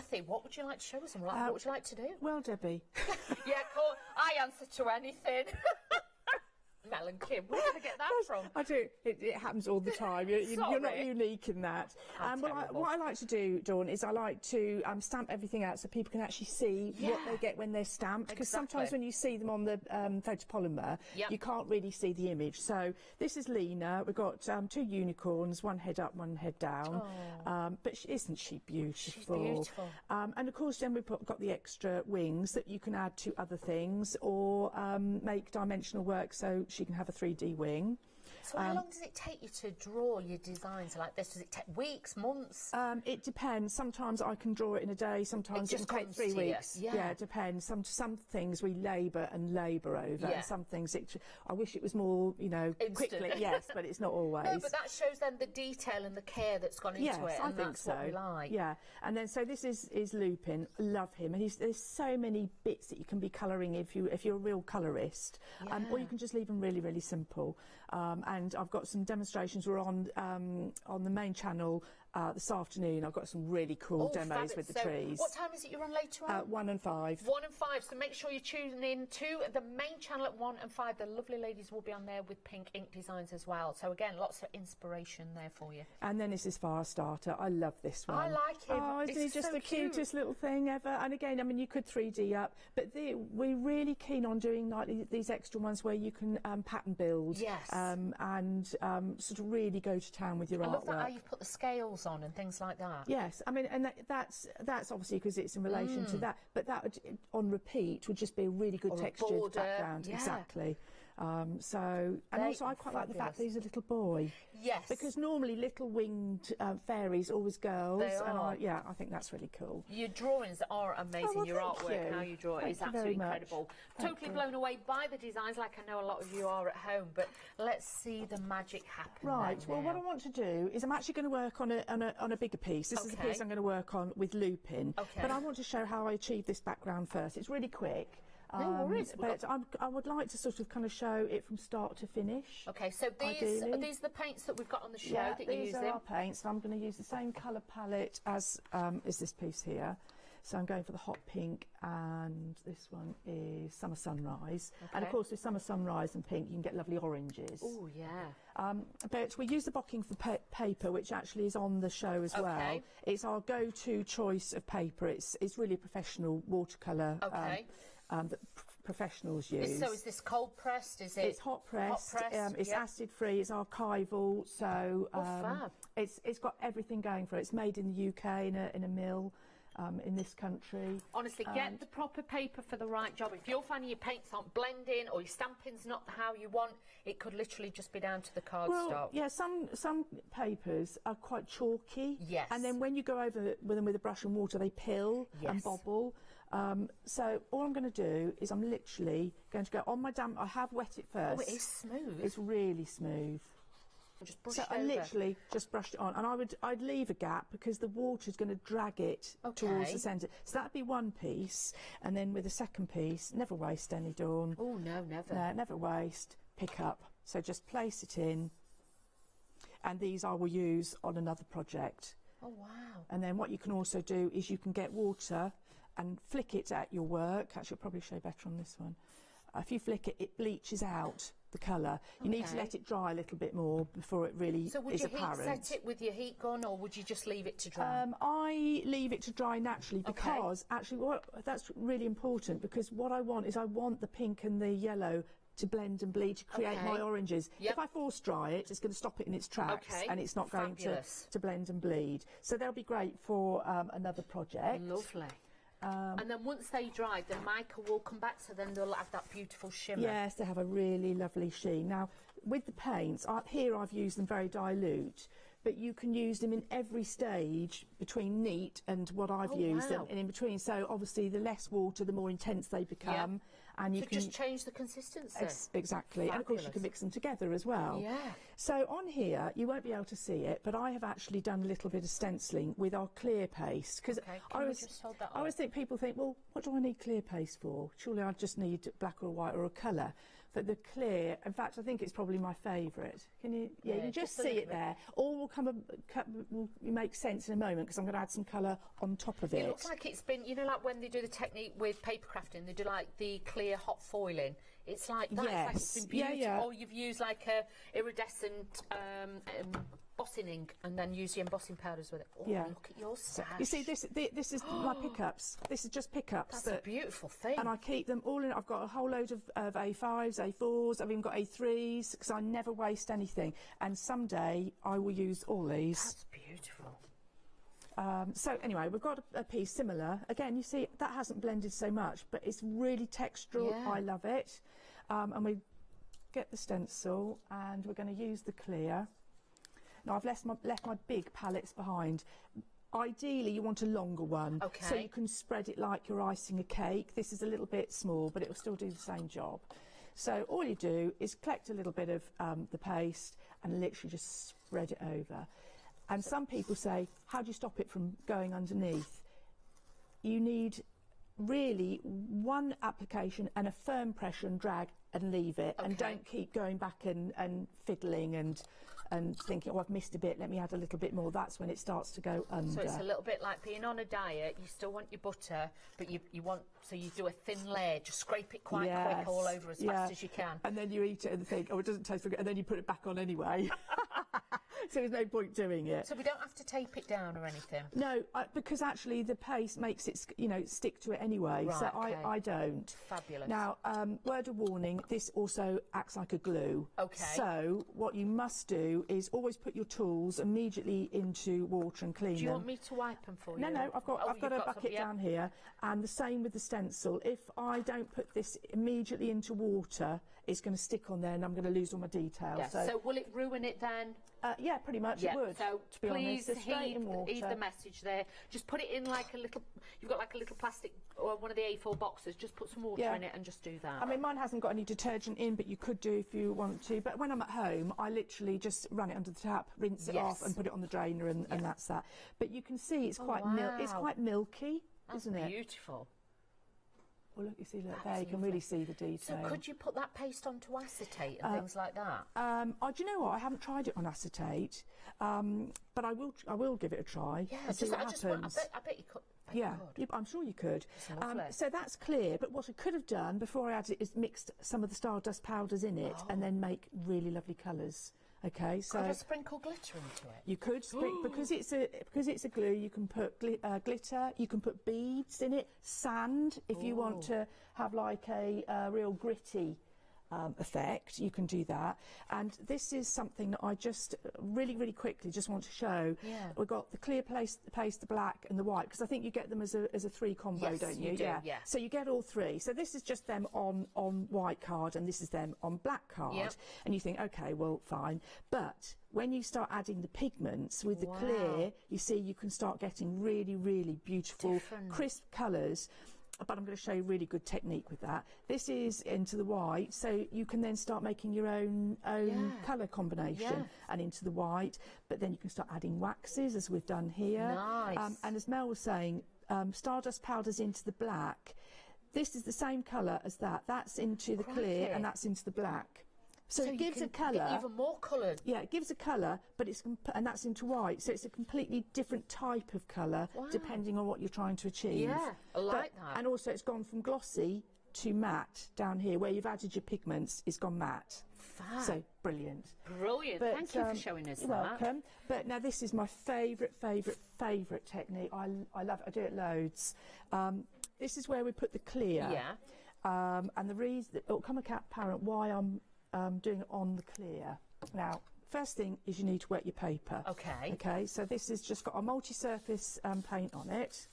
Cathie, what would you like to show us? What would you like to do? Well, Debbie. Yeah, cool. I answer to anything. Mel and Kim, where did I get that from? I do. It happens all the time. You're not unique in that. What I like to do, Dawn, is I like to stamp everything out so people can actually see what they get when they're stamped. Because sometimes when you see them on the photopolymer, you can't really see the image. So this is Lena. We've got 2 unicorns, one head up, one head down. But isn't she beautiful? She's beautiful. And of course, then we've got the extra wings that you can add to other things or make dimensional work so she can have a 3D wing. So how long does it take you to draw your designs like this? Does it take weeks, months? It depends. Sometimes I can draw it in a day, sometimes it can take 3 weeks. Yeah, it depends. Some things we labour over, and some things I wish it was more, instant. Quickly, yes, but it's not always. No, but that shows then the detail and the care that's gone into it, and that's what we like. Yeah, and then so this is Lupin. Love him, and there's so many bits that you can be colouring if you're a real colourist, or you can just leave them really, really simple. And I've got some demonstrations. We're on the main channel this afternoon. I've got some really cool demos with the trees. What time is it you're on later on? 1 and 5. 1 and 5. So make sure you tune in to the main channel at 1 and 5. The lovely ladies will be on there with Pink Ink Designs as well. So again, lots of inspiration there for you. And then this is Fire Starter. I love this one. I like him. Oh, isn't he just the cutest little thing ever? And again, I mean, you could 3D up, but we're really keen on doing like these extra ones where you can pattern build. Yes. And sort of really go to town with your artwork. I love that how you've put the scales on and things like that. Yes, I mean, and that's obviously because it's in relation to that, but that would, on repeat, would just be a really good textured background. Exactly. So, and also I quite like the fact that he's a little boy. Yes. Because normally little winged fairies always girls. They are. And I think that's really cool. Your drawings are amazing. Your artwork, how you draw it is absolutely incredible. Totally blown away by the designs, like I know a lot of you are at home. But let's see the magic happen. Right. Well, what I want to do is I'm actually going to work on a bigger piece. This is a piece I'm going to work on with Lupin. Okay. But I want to show how I achieve this background first. It's really quick. No worries. But I would like to sort of kind of show it from start to finish. Okay, so are these the paints that we've got on the show that you're using? These are our paints, and I'm going to use the same colour palette as is this piece here. So I'm going for the hot pink, and this one is Summer Sunrise. Okay. And of course with Summer Sunrise and pink you can get lovely oranges. Oh yeah. But we use the Pink Ink paper, which actually is on the show as well. It's our go-to choice of paper. It's really a professional watercolour that professionals use. So is this cold pressed? Is it? It's hot pressed. It's acid free. It's archival. So fab. It's got everything going for it. It's made in the UK in a mill. In this country. Honestly, get the proper paper for the right job. If you're finding your paints aren't blending or your stamping's not how you want, it could literally just be down to the cardstock. Well, yeah, some papers are quite chalky. Yes. And then when you go over with them with a brush and water, they pill and bobble. So all I'm going to do is I'm literally going to go on my damp. I have wet it first. Oh, it is smooth. It's really smooth. Just brush it over. I literally just brushed it on, and I'd leave a gap because the water's going to drag it towards the centre. So that'd be one piece, and then with the second piece, never waste any, Dawn. Oh no, never. No, never waste. Pick up. So just place it in, and these I will use on another project. Oh wow. And then what you can also do is you can get water and flick it at your work. Actually, I'll probably show better on this one. If you flick it, it bleaches out the colour. You need to let it dry a little bit more before it really is apparent. So would you heat set it with your heat gun, or would you just leave it to dry? I leave it to dry naturally because actually that's really important, because what I want is I want the pink and the yellow to blend and bleed to create my oranges. If I force dry it, it's going to stop it in its tracks and it's not going to blend and bleed. So they'll be great for another project. Lovely. And then once they dry, the mica will come back, so then they'll have that beautiful shimmer. Yes, they have a really lovely sheen. Now, with the paints, here I've used them very dilute, but you can use them in every stage between neat and what I've used them, and in between. So obviously, the less water, the more intense they become, and you can just change the consistency. Exactly, and of course you can mix them together as well. Yeah. So on here, you won't be able to see it, but I have actually done a little bit of stenciling with our clear paste, because I always think people think, well, what do I need clear paste for? Surely I just need black or white or a colour. but the clear, in fact, I think it's probably my favourite. Can you? Yeah, you can just see it there. All will make sense in a moment because I'm going to add some colour on top of it. It looks like it's been, you know, like when they do the technique with paper crafting, they do like the clear hot foiling. It's like that. Yes. It's like it's been beautiful. Yeah. Or you've used like a iridescent embossing ink and then use the embossing powders with it. Oh, look at your stash. You see, this is my pickups. This is just pickups. That's a beautiful thing. And I keep them all in. I've got a whole load of A5s, A4s. I've even got A3s because I never waste anything. And someday I will use all these. That's beautiful. So anyway, we've got a piece similar. Again, you see, that hasn't blended so much, but it's really textural. Yeah. I love it. And we get the stencil and we're going to use the clear. Now, I've left my big palettes behind. Ideally, you want a longer one, so you can spread it like you're icing a cake. This is a little bit small, but it will still do the same job. So all you do is collect a little bit of the paste and literally just spread it over. And some people say, how do you stop it from going underneath? You need really one application and a firm pressure and drag and leave it, and don't keep going back and fiddling and thinking, oh, I've missed a bit, let me add a little bit more. That's when it starts to go under. So it's a little bit like being on a diet. You still want your butter, but you want, so you do a thin layer, just scrape it quite quick all over as fast as you can. And then you eat it and think, oh, it doesn't taste very good, and then you put it back on anyway. So there's no point doing it. So we don't have to tape it down or anything? No, because actually the paste makes it, you know, stick to it anyway. Right, so I don't. Fabulous. Now, word of warning, this also acts like a glue. Okay. So what you must do is always put your tools immediately into water and clean them. Do you want me to wipe them for you? No, I've got a bucket down here, and the same with the stencil. If I don't put this immediately into water, it's going to stick on there and I'm going to lose all my details. Yes. So will it ruin it then? Yeah, pretty much it would. So to be please honest, heed the message there. Just put it in like a little, you've got like a little plastic or one of the A4 boxes, just put some water in it and just do that. I mean, mine hasn't got any detergent in, but you could do if you want to. But when I'm at home, I literally just run it under the tap, rinse it off and put it on the drainer, and that's that. But you can see it's quite milky, isn't it? Beautiful. Well, look, you see, look there, you can really see the detail. So could you put that paste onto acetate and things like that? Do you know what? I haven't tried it on acetate, but I will give it a try and see what happens. I bet you could. Yeah, I'm sure you could. So that's clear, but what I could have done before I added it is mixed some of the Stardust powders in it and then make really lovely colours. Okay, so could I sprinkle glitter into it? You could because it's a glue. You can put glitter. You can put beads in it, sand if you want to have like a real gritty effect. You can do that. And this is something that I just really quickly just want to show. We've got the clear paste, the black and the white, because I think you get them as a three combo, don't you? Yeah. So you get all three. So this is just them on white card and this is them on black card. And you think, okay, well, fine. But when you start adding the pigments with the clear, you see you can start getting really beautiful, crisp colours. But I'm going to show you a really good technique with that. This is into the white, so you can then start making your own colour combination and into the white. But then you can start adding waxes, as we've done here. Nice. And as Mel was saying, Stardust powders into the black. This is the same colour as that. That's into the clear and that's into the black. So it gives a colour. Even more coloured. Yeah, it gives a colour, but and that's into white. So it's a completely different type of colour depending on what you're trying to achieve. Yeah, I like that. And also it's gone from glossy to matte down here, where you've added your pigments, it's gone matte. Fab. So brilliant. Brilliant. Thank you for showing us you're that. Welcome. But now this is my favourite technique. I love it. I do it loads. This is where we put the clear. Yeah. And the reason it will come apparent why I'm doing it on the clear. Now, first thing is you need to wet your paper. Okay. Okay, so this has just got a multi-surface paint on it.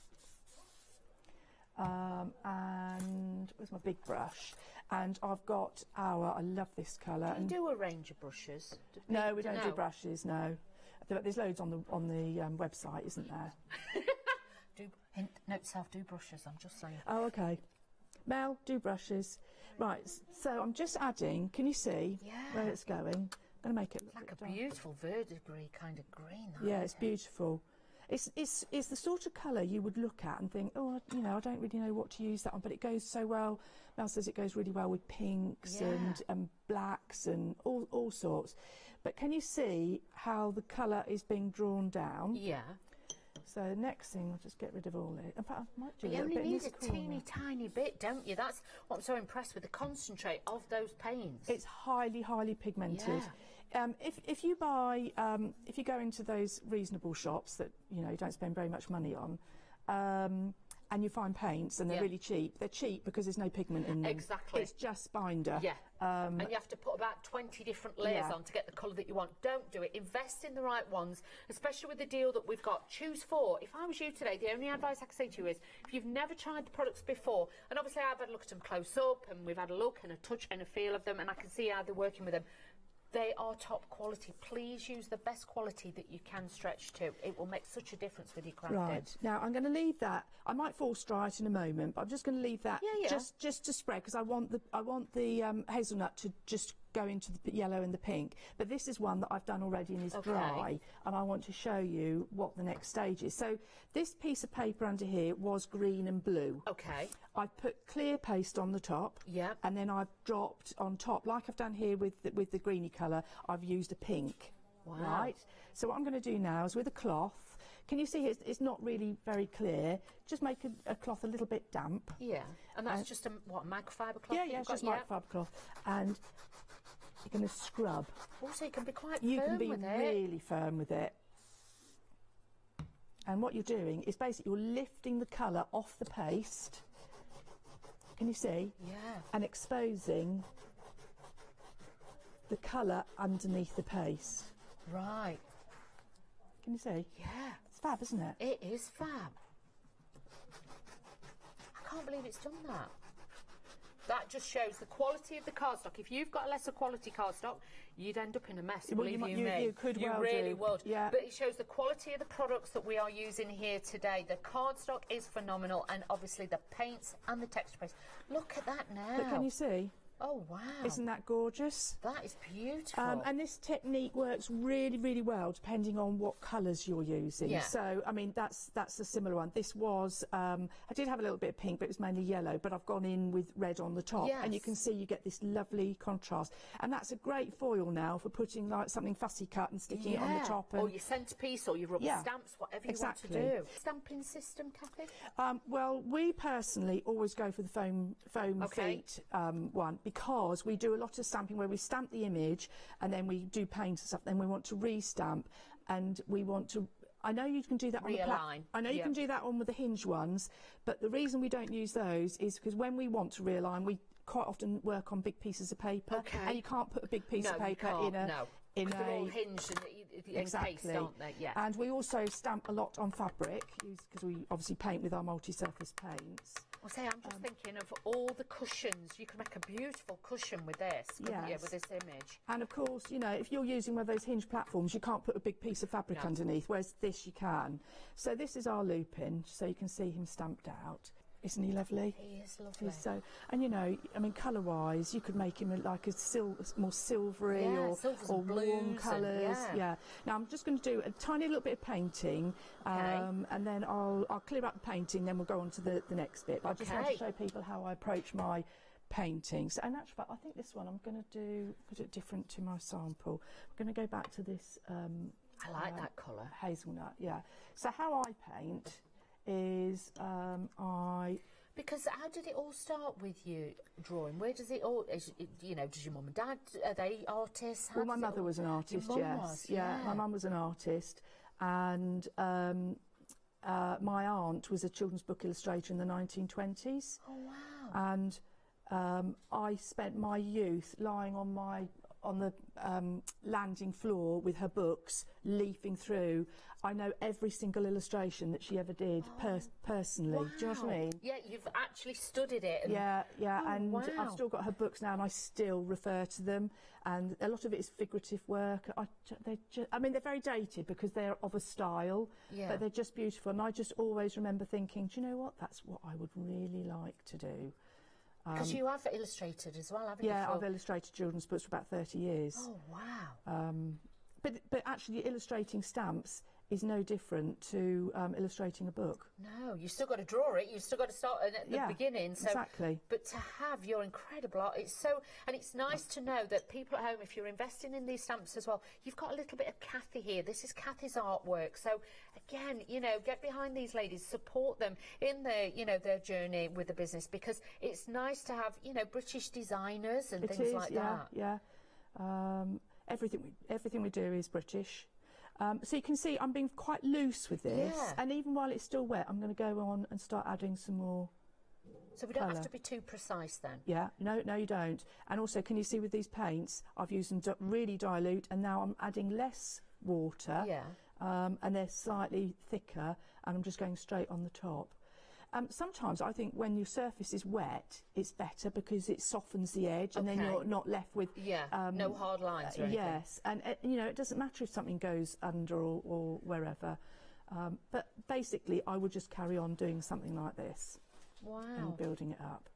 And where's my big brush? And I've got I love this colour. Do you do a range of brushes? No, we don't do brushes, no. There's loads on the website, isn't there? Note to self, do brushes, I'm just saying. Oh, okay. Mel, do brushes. Right, so I'm just adding, can you see where it's going? I'm going to make it look like a beautiful verdigris kind of green. Yeah, it's beautiful. It's the sort of colour you would look at and think, oh, you know, I don't really know what to use that on, but it goes so well. Mel says it goes really well with pinks and blacks and all sorts. But can you see how the colour is being drawn down? Yeah. So next thing, I'll just get rid of all it. In fact, I might do a little bit in this corner. You only need a teeny bit, don't you? That's what I'm so impressed with, the concentrate of those paints. It's highly pigmented. Yeah. If you buy, if you go into those reasonable shops that, you know, you don't spend very much money on, and you find paints and they're really cheap. They're cheap because there's no pigment in them. Exactly. It's just binder. Yeah. And you have to put about 20 different layers on to get the colour that you want. Don't do it. Invest in the right ones, especially with the deal that we've got. Choose 4. If I was you today, the only advice I could say to you is, if you've never tried the products before, and obviously I've had a look at them close up, and we've had a look and a touch and a feel of them, and I can see how they're working with them. They are top quality. Please use the best quality that you can stretch to. It will make such a difference with your crafted. Right. Now, I'm going to leave that. I might force dry it in a moment, but I'm just going to leave that just to spread, because I want the hazelnut to just go into the yellow and the pink. But this is one that I've done already and is dry, and I want to show you what the next stage is. So this piece of paper under here was green and blue. Okay. I put clear paste on the top, and then I've dropped on top, like I've done here with the greeny colour, I've used a pink. Wow. Right? So what I'm going to do now is with a cloth, can you see it's not really very clear, just make a cloth a little bit damp. Yeah, and that's just a microfiber cloth? Yeah, it's just microfiber cloth. And you're going to scrub. Also, you can be quite firm with it. You can be really it. firm with it. And what you're doing is basically you're lifting the colour off the paste. Can you see? Yeah. And exposing the colour underneath the paste. Right. Can you see? Yeah. It's fab, isn't it? It is fab. I can't believe it's done that. That just shows the quality of the cardstock. If you've got a lesser quality cardstock, you'd end up in a mess, believe you me. You could well really do. would. Yeah. But it shows the quality of the products that we are using here today. The cardstock is phenomenal, and obviously the paints and the texture paste. Look at that now. But can you see? Oh, wow. Isn't that gorgeous? That is beautiful. And this technique works really well depending on what colours you're using. Yeah. So, I mean, that's a similar one. This was, I did have a little bit of pink, but it was mainly yellow, but I've gone in with red on the top. Yes. And you can see you get this lovely contrast. And that's a great foil now for putting like something fussy cut and sticking it on the top. And or your centrepiece or your rubber stamps, whatever you want to do. Stamping system, Cathy? Well, we personally always go for the foam feet one, because we do a lot of stamping where we stamp the image and then we do paint and stuff, then we want to re-stamp, and we want to, I know you can do that on the you can do that on with the hinge ones, but the reason we don't use those is because when we want to realign, we quite often work on big pieces of paper, and you can't put a big piece of paper in a they're all hinged and encased, aren't they? Yeah. And we also stamp a lot on fabric, because we obviously paint with our multi-surface paints. Well, say, I'm just thinking of all the cushions. You can make a beautiful cushion with this, couldn't you, with this image? And of course, you know, if you're using one of those hinge platforms, you can't put a big piece of fabric underneath, whereas this you can. So this is our Lupin, so you can see him stamped out. Isn't he lovely? He is lovely. He's so, and you know, I mean, colour-wise, you could make him like a more silvery or warm colours. Yeah. Now I'm just going to do a tiny little bit of painting, and then I'll clear up the painting. Then we'll go on to the next bit. But I just want to show people how I approach my paintings. And actually, I think this one I'm going to do it different to my sample. I'm going to go back to this. I like that colour. Hazelnut. Yeah. So how I paint is because how did it all start with you drawing? Where does it all, you know, does your mum and dad, are they artists? Well, my mother was an artist, yes. My mum was an artist, and my aunt was a children's book illustrator in the 1920s. Oh, wow. And I spent my youth lying on the landing floor with her books, leafing through. I know every single illustration that she ever did personally. Wow. Do you know what I mean? Yeah, you've actually studied it. And I've still got her books now, and I still refer to them. And a lot of it is figurative work. I mean, they're very dated because they're of a style, but they're just beautiful. And I just always remember thinking, do you know what? That's what I would really like to do. Because you have illustrated as well, haven't you? Yeah, I've illustrated children's books for about 30 years. Oh, wow. But actually illustrating stamps is no different to illustrating a book. No, you've still got to draw it. You've still got to start at the beginning. So, exactly. But to have your incredible art, it's so, and it's nice to know that people at home, if you're investing in these stamps as well, you've got a little bit of Cathie here. This is Cathie's artwork. So again, you know, get behind these ladies, support them in their, you know, their journey with the business, because it's nice to have, you know, British designers and things like that. Yeah. Everything we do is British. So you can see I'm being quite loose with this, and even while it's still wet, I'm going to go on and start adding some more. So we don't have to be too precise then? Yeah, no you don't. And also, can you see with these paints, I've used them to really dilute, and now I'm adding less water, and they're slightly thicker, and I'm just going straight on the top. Sometimes I think when your surface is wet, it's better because it softens the edge, and then you're not left with no hard lines or anything. Yes, and you know, it doesn't matter if something goes under or wherever. But basically, I would just carry on doing something like this. Wow. And building it up.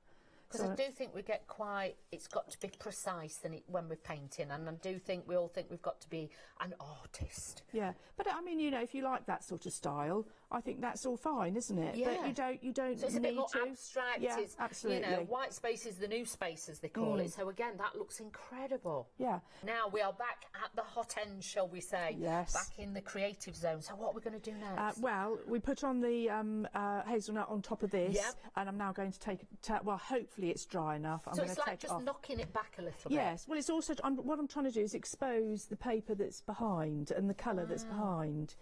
Because I do think we get quite, it's got to be precise when we're painting, and I do think we all think we've got to be an artist. Yeah, but I mean, you know, if you like that sort of style, I think that's all fine, isn't it? Yeah. But you don't so it's a bit more abstract. Yeah, it's, absolutely. You know, white space is the new space, as they call it. So again, that looks incredible. Yeah. Now we are back at the hot end, shall we say? Yes. Back in the creative zone. So what are we going to do next? Well, we put on the hazelnut on top of this, and I'm now going to take it. Well, hopefully it's dry enough. So it's like just knocking it back a little bit. Yes. Well, it's also what I'm trying to do is expose the paper that's behind and the colour that's behind.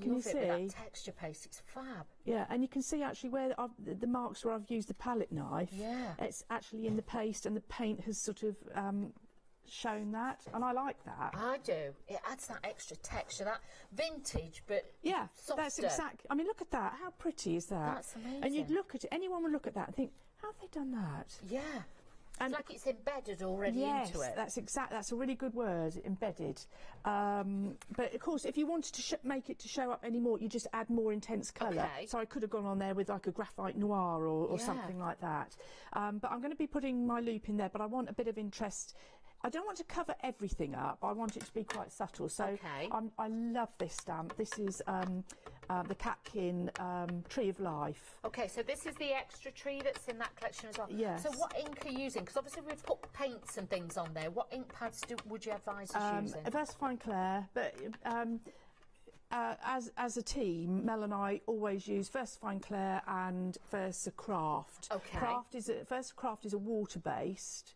Can you see? With that texture paste, it's fab. Yeah, and you can see actually where the marks where I've used the palette knife. Yeah. It's actually in the paste, and the paint has sort of shown that, and I like that. I do. It adds that extra texture, that vintage, but softer. That's exactly. I mean, look at that. How pretty is that? That's amazing. And you'd look at it. Anyone would look at that and think, how have they done that? Yeah. And it's like it's embedded already into it. That's a really good word, embedded. But of course, if you wanted to make it to show up any more, you just add more intense colour. Okay. So I could have gone on there with like a graphite noir or something like that. But I'm going to be putting my loop in there, but I want a bit of interest. I don't want to cover everything up. I want it to be quite subtle. So I love this stamp. This is the Catkin Tree of Life. Okay, so this is the extra tree that's in that collection as well. Yes. So what ink are you using? Because obviously we've put paints and things on there. What ink pads would you advise us using? Versafine Clair, but as a team, Mel and I always use Versafine Clair and Versacraft. Okay. Versacraft is a water-based.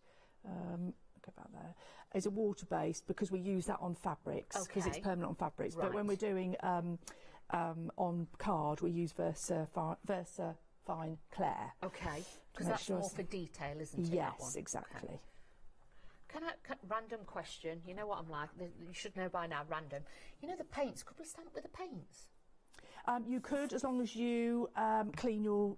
About there is a water-based because we use that on fabrics because it's permanent on fabrics. But when we're doing on card, we use Versafine Clair. Okay, because that's more for detail, isn't it? Yes, exactly. Okay. Random question. You know what I'm like. You should know by now. Random. You know the paints. Could we stamp with the paints? You could, as long as you clean your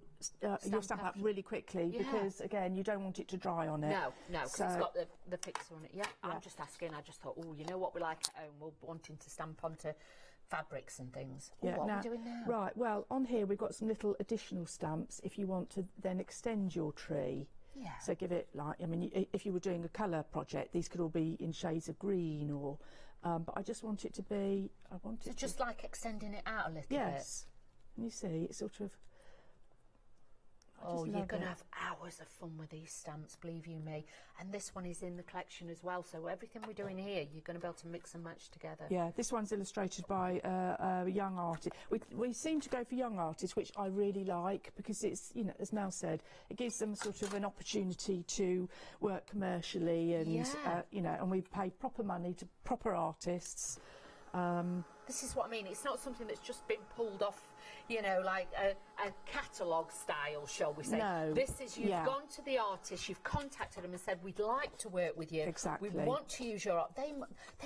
stamp up really quickly, because again, you don't want it to dry on it. No, because it's got the fixer on it. Yeah, I'm just asking. I just thought, oh, you know what we like at home? We're wanting to stamp onto fabrics and things. What are we doing now? Right. Well, on here we've got some little additional stamps if you want to then extend your tree. Yeah. So give it like, I mean, if you were doing a colour project, these could all be in shades of green or. But I just want it to be. Just like extending it out a little bit. Yes. And you see, it's sort of. Oh, you're going to have hours of fun with these stamps, believe you me. And this one is in the collection as well, so everything we're doing here, you're going to be able to mix and match together. Yeah, this one's illustrated by a young artist. We seem to go for young artists, which I really like, because it's, you know, as Mel said, it gives them sort of an opportunity to work commercially and, you know, and we pay proper money to proper artists. This is what I mean. It's not something that's just been pulled off, you know, like a catalogue style, shall we say. No. This is, you've gone to the artist, you've contacted them and said, we'd like to work with you. Exactly. We want to use your art. They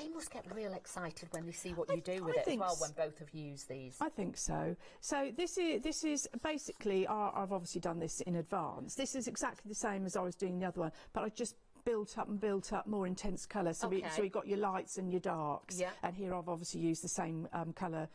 must get real excited when they see what you do with it as well, when both of you use these. I think so. So this is basically, I've obviously done this in advance. This is exactly the same as I was doing the other one, but I just built up more intense colour. So we got your lights and your darks. Yeah. And here I've obviously used the same colour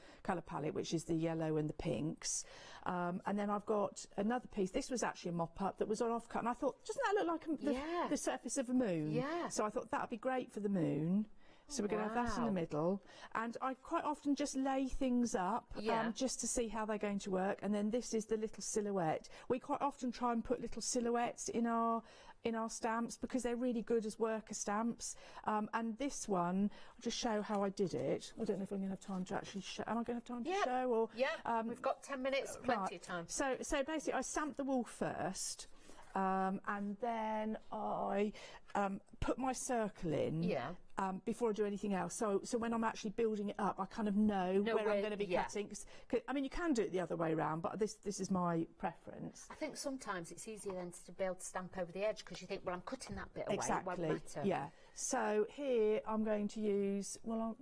palette, which is the yellow and the pinks. And then I've got another piece. This was actually a mop-up that was on offcut, and I thought, doesn't that look like the surface of a moon? Yeah. So I thought that would be great for the moon. So we're going to have that in the middle, and I quite often just lay things up just to see how they're going to work. And then this is the little silhouette. We quite often try and put little silhouettes in our stamps because they're really good as worker stamps. And this one, I'll just show how I did it. I don't know if I'm going to have time to actually show. Am I going to have time to show? Or we've got 10 minutes, plenty of time. So basically, I stamped the wool first. And then I put my circle in before I do anything else. So when I'm actually building it up, I kind of know where I'm going to be cutting. 'Cause, I mean, you can do it the other way around, but this is my preference. I think sometimes it's easier then to be able to stamp over the edge because you think, well, I'm cutting that bit away. Exactly. It won't matter. Yeah. So here I'm going to use. Well,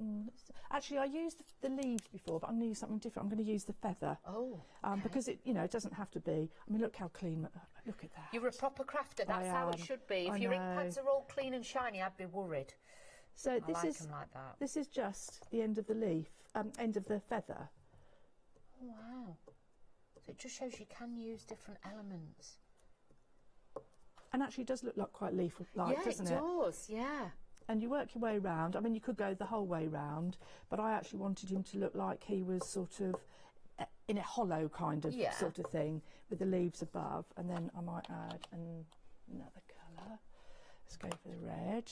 actually, I used the leaves before, but I'm going to use something different. I'm going to use the feather. Oh. Because it doesn't have to be. I mean, look how clean. Look at that. You're a proper crafter. That's how it should be. If your ink pads are all clean and shiny, I'd be worried. So I like them like that. This is just the end of the leaf, end of the feather. Oh, wow. So it just shows you can use different elements. And actually it does look like quite leaf-like, doesn't it? Yeah, it does, yeah. And you work your way around. I mean, you could go the whole way round, but I actually wanted him to look like he was sort of in a hollow kind of sort of thing with the leaves above. And then I might add another colour. Let's go for the red.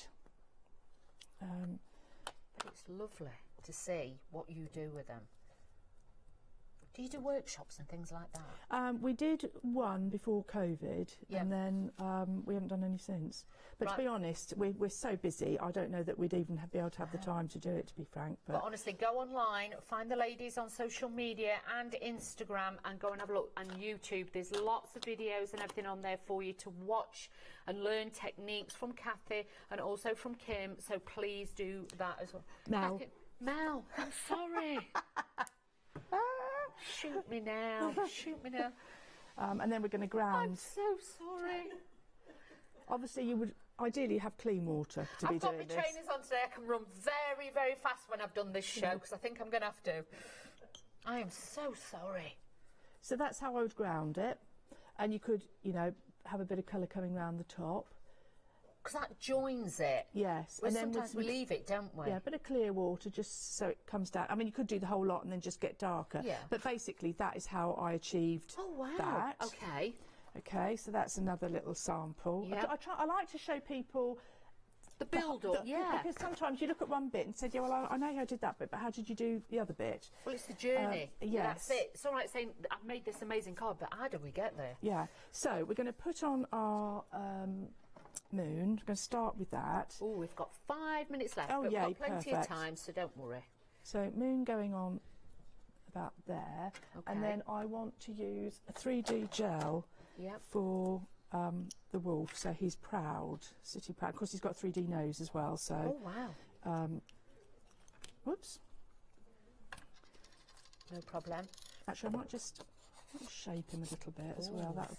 But it's lovely to see what you do with them. Do you do workshops and things like that? We did one before COVID, and then we haven't done any since. But to be honest, we're so busy, I don't know that we'd even be able to have the time to do it, to be frank. But honestly, go online, find the ladies on social media and Instagram, and go and have a look on YouTube. There's lots of videos and everything on there for you to watch and learn techniques from Cathie and also from Kim, so please do that as well. Mel, I'm sorry. Shoot me now, shoot me now. And then we're going to ground. I'm so sorry. Obviously, you would ideally have clean water to be doing this. I've got my trainers on today. I can run very, very fast when I've done this show because I think I'm going to have to. I am so sorry. So that's how I would ground it. And you could, have a bit of colour coming around the top. Because that joins it. Yes. And then sometimes we leave it, don't we? Yeah, a bit of clear water just so it comes down. I mean, you could do the whole lot and then just get darker. Yeah. But basically, that is how I achieved that. Okay. Okay, so that's another little sample. Yeah. I like to show people the build-up, because sometimes you look at one bit and say, well, I know how I did that bit, but how did you do the other bit? Well, it's the journey. Yes. That's it. It's all right saying, I've made this amazing card, but how do we get there? Yeah. So we're going to put on our moon. We're going to start with that. Oh, we've got 5 minutes left, but we've got plenty of time, so don't worry. So moon going on about there. Okay. And then I want to use a 3D gel for the wolf, so he's proud, sitting proud. Of course, he's got a 3D nose as well, so... Oh, wow. Whoops. No problem. Actually, I might just shape him a little bit as well. That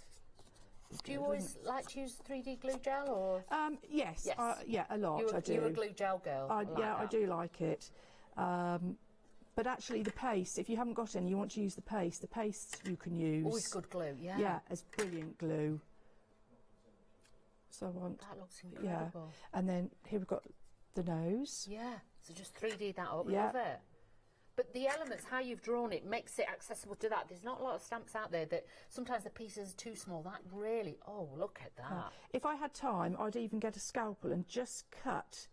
do you always like to use 3D glue gel, or...? Yes. Yeah, a lot, I do. You're a glue gel girl. I do like it. But actually, the paste, if you haven't got any, you want to use the paste you can use. Always good glue, yeah. Yeah, it's brilliant glue. So I want... That looks incredible. Yeah. And then here we've got the nose. Yeah, so just 3D that up. Love it. But the elements, how you've drawn it, makes it accessible to that. There's not a lot of stamps out there that sometimes the pieces are too small. That really... Oh, look at that. If I had time, I'd even get a scalpel and just cut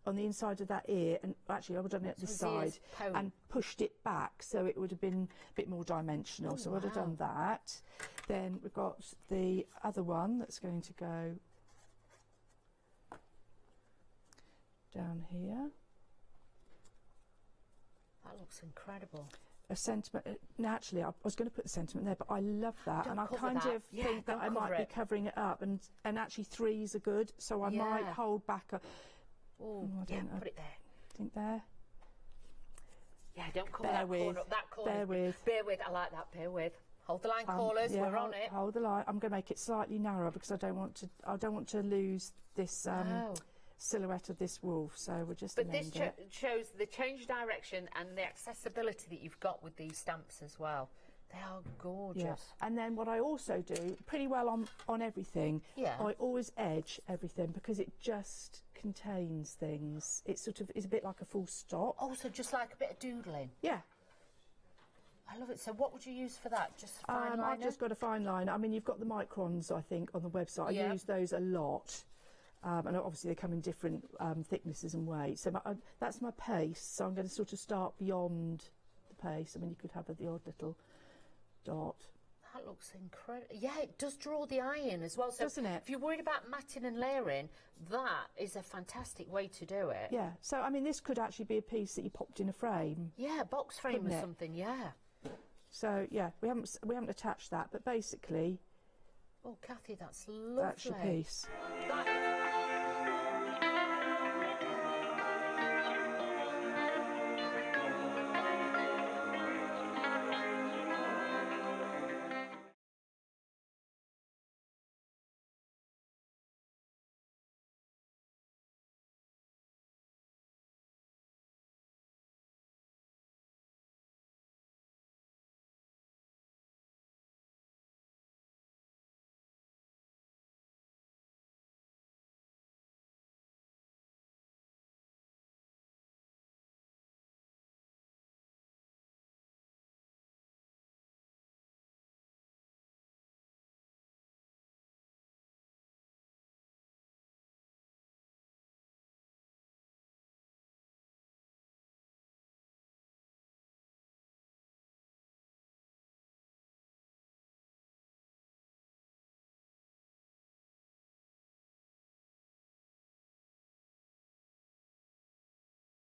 on the inside of that ear, and actually I would have done it at this side and pushed it back so it would have been a bit more dimensional. So I would have done that. Then we've got the other one that's going to go down here. That looks incredible. A sentiment. Naturally, I was going to put the sentiment there, but I love that, and I kind of think that I might be covering it up, and actually threes are good, so I might hold back a... Oh, put it there. Think there. Yeah, don't cover that corner up. That corner. Bear with. I like that. Bear with. Hold the line, callers. We're on it. Hold the line. I'm going to make it slightly narrower because I don't want to lose this silhouette of this wolf. So we're just. But this shows the change direction and the accessibility that you've got with these stamps as well. They are gorgeous. Yeah. And then what I also do, pretty well on everything, I always edge everything because it just contains things. It sort of is a bit like a full stop. Oh, so just like a bit of doodling? Yeah. I love it. So what would you use for that? Just a fine liner? I've just got a fine liner. I mean, you've got the microns, I think, on the website. I use those a lot. And obviously they come in different thicknesses and weights. So that's my paste. So I'm going to sort of start beyond the paste. I mean, you could have the odd little dot. That looks incredible. Yeah, it does draw the eye in as well. So doesn't it? If you're worried about matting and layering, that is a fantastic way to do it. Yeah. So, I mean, this could actually be a piece that you popped in a frame. Yeah, box frame or something, yeah. So, yeah, we haven't attached that, but basically... Oh, Cathie, that's lovely. That's your piece. That